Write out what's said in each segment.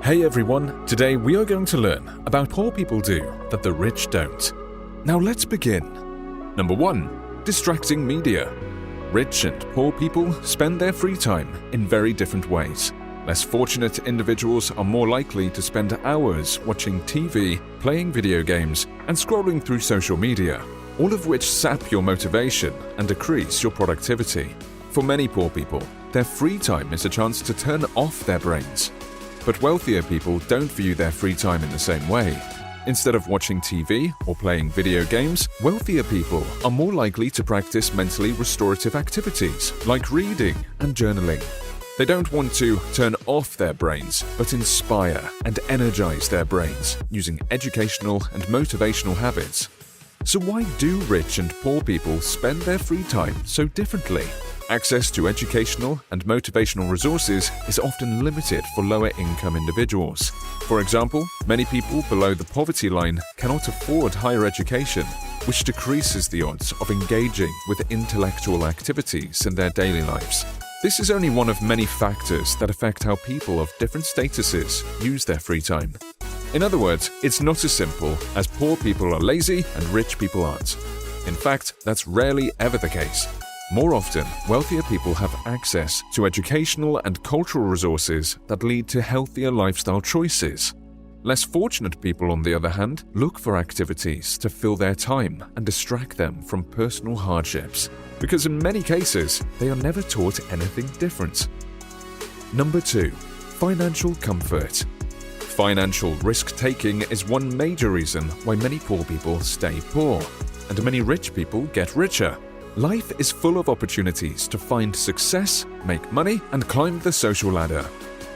Hey everyone, today we are going to learn about poor people do that the rich don't. Now let's begin. Number 1. Distracting media. Rich and poor people spend their free time in very different ways. Less fortunate individuals are more likely to spend hours watching TV, playing video games, and scrolling through social media, all of which sap your motivation and decrease your productivity. For many poor people, their free time is a chance to turn off their brains. But wealthier people don't view their free time in the same way. Instead of watching TV or playing video games, wealthier people are more likely to practice mentally restorative activities like reading and journaling. They don't want to turn off their brains, but inspire and energize their brains using educational and motivational habits. So why do rich and poor people spend their free time so differently? Access to educational and motivational resources is often limited for lower-income individuals. For example, many people below the poverty line cannot afford higher education, which decreases the odds of engaging with intellectual activities in their daily lives. This is only one of many factors that affect how people of different statuses use their free time. In other words, it's not as simple as poor people are lazy and rich people aren't. In fact, that's rarely ever the case. More often, wealthier people have access to educational and cultural resources that lead to healthier lifestyle choices. Less fortunate people, on the other hand, look for activities to fill their time and distract them from personal hardships, because in many cases, they are never taught anything different. Number 2. Financial comfort. Financial risk-taking is one major reason why many poor people stay poor, and many rich people get richer. Life is full of opportunities to find success, make money, and climb the social ladder.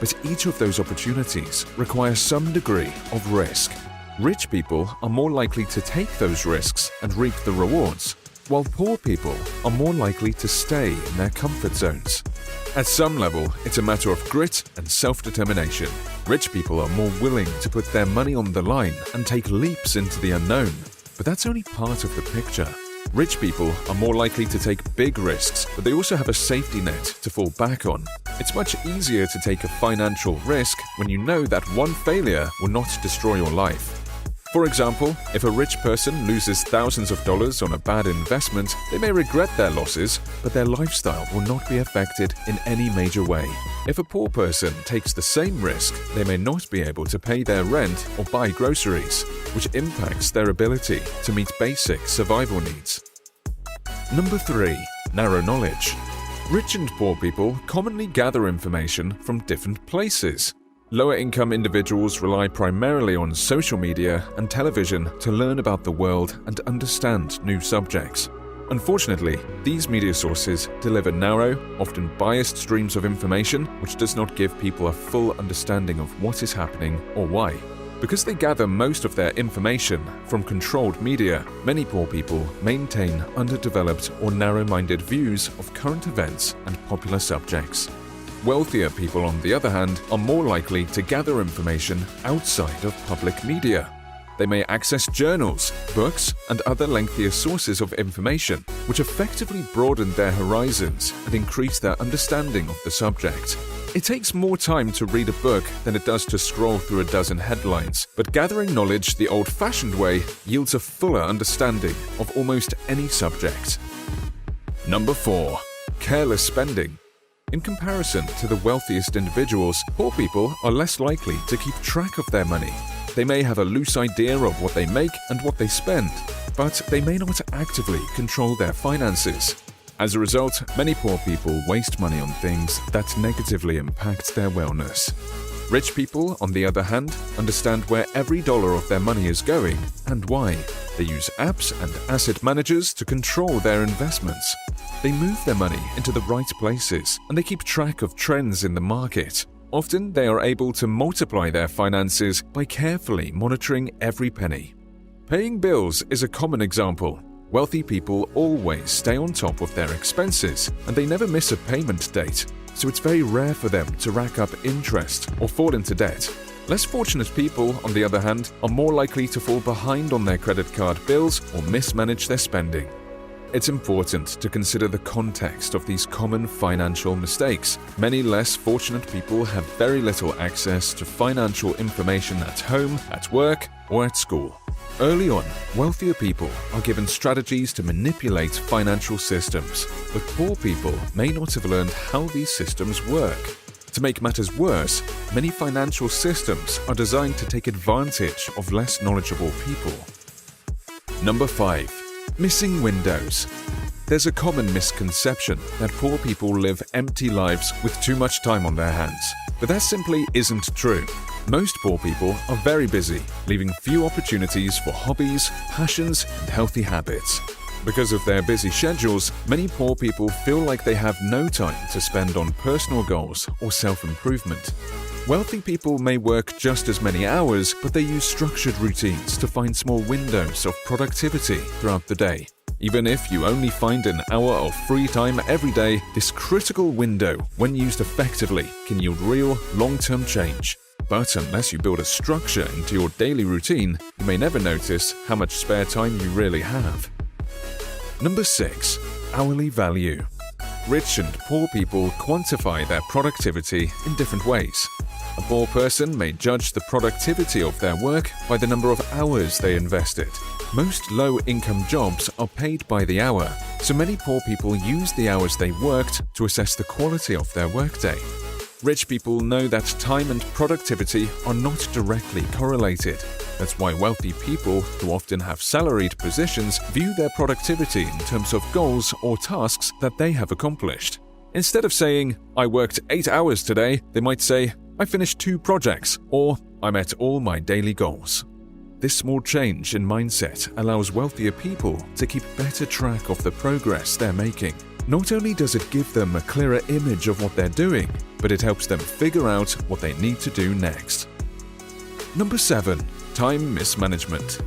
But each of those opportunities requires some degree of risk. Rich people are more likely to take those risks and reap the rewards, while poor people are more likely to stay in their comfort zones. At some level, it's a matter of grit and self-determination. Rich people are more willing to put their money on the line and take leaps into the unknown. But that's only part of the picture. Rich people are more likely to take big risks, but they also have a safety net to fall back on. It's much easier to take a financial risk when you know that one failure will not destroy your life. For example, if a rich person loses thousands of dollars on a bad investment, they may regret their losses, but their lifestyle will not be affected in any major way. If a poor person takes the same risk, they may not be able to pay their rent or buy groceries, which impacts their ability to meet basic survival needs. Number 3. Narrow knowledge. Rich and poor people commonly gather information from different places. Lower-income individuals rely primarily on social media and television to learn about the world and understand new subjects. Unfortunately, these media sources deliver narrow, often biased streams of information which does not give people a full understanding of what is happening or why. Because they gather most of their information from controlled media, many poor people maintain underdeveloped or narrow-minded views of current events and popular subjects. Wealthier people, on the other hand, are more likely to gather information outside of public media. They may access journals, books, and other lengthier sources of information, which effectively broaden their horizons and increase their understanding of the subject. It takes more time to read a book than it does to scroll through a dozen headlines, but gathering knowledge the old-fashioned way yields a fuller understanding of almost any subject. Number 4. Careless spending. In comparison to the wealthiest individuals, poor people are less likely to keep track of their money. They may have a loose idea of what they make and what they spend, but they may not actively control their finances. As a result, many poor people waste money on things that negatively impact their wellness. Rich people, on the other hand, understand where every dollar of their money is going and why. They use apps and asset managers to control their investments. They move their money into the right places, and they keep track of trends in the market. Often, they are able to multiply their finances by carefully monitoring every penny. Paying bills is a common example. Wealthy people always stay on top of their expenses, and they never miss a payment date, so it's very rare for them to rack up interest or fall into debt. Less fortunate people, on the other hand, are more likely to fall behind on their credit card bills or mismanage their spending. It's important to consider the context of these common financial mistakes. Many less fortunate people have very little access to financial information at home, at work, or at school. Early on, wealthier people are given strategies to manipulate financial systems, but poor people may not have learned how these systems work. To make matters worse, many financial systems are designed to take advantage of less knowledgeable people. Number 5. Missing windows. There's a common misconception that poor people live empty lives with too much time on their hands, but that simply isn't true. Most poor people are very busy, leaving few opportunities for hobbies, passions, and healthy habits. Because of their busy schedules, many poor people feel like they have no time to spend on personal goals or self-improvement. Wealthy people may work just as many hours, but they use structured routines to find small windows of productivity throughout the day. Even if you only find an hour of free time every day, this critical window, when used effectively, can yield real, long-term change. But unless you build a structure into your daily routine, you may never notice how much spare time you really have. Number 6. Hourly value. Rich and poor people quantify their productivity in different ways. A poor person may judge the productivity of their work by the number of hours they invested. Most low-income jobs are paid by the hour, so many poor people use the hours they worked to assess the quality of their workday. Rich people know that time and productivity are not directly correlated. That's why wealthy people, who often have salaried positions, view their productivity in terms of goals or tasks that they have accomplished. Instead of saying, "I worked 8 hours today," they might say, "I finished 2 projects," or "I met all my daily goals." This small change in mindset allows wealthier people to keep better track of the progress they're making. Not only does it give them a clearer image of what they're doing, but it helps them figure out what they need to do next. Number 7. Time mismanagement.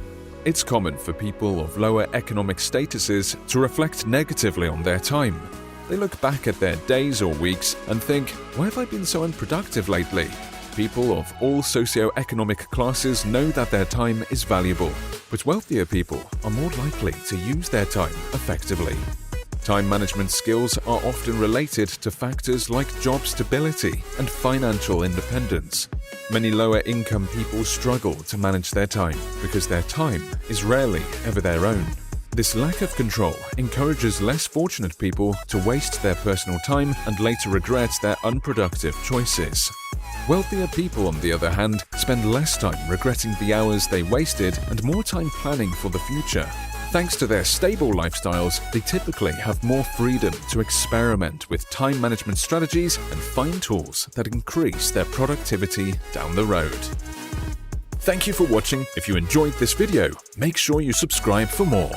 It's common for people of lower economic statuses to reflect negatively on their time. They look back at their days or weeks and think, "Why have I been so unproductive lately?" People of all socio-economic classes know that their time is valuable, but wealthier people are more likely to use their time effectively. Time management skills are often related to factors like job stability and financial independence. Many lower-income people struggle to manage their time because their time is rarely ever their own. This lack of control encourages less fortunate people to waste their personal time and later regret their unproductive choices. Wealthier people, on the other hand, spend less time regretting the hours they wasted and more time planning for the future. Thanks to their stable lifestyles, they typically have more freedom to experiment with time management strategies and find tools that increase their productivity down the road. Thank you for watching. If you enjoyed this video, make sure you subscribe for more.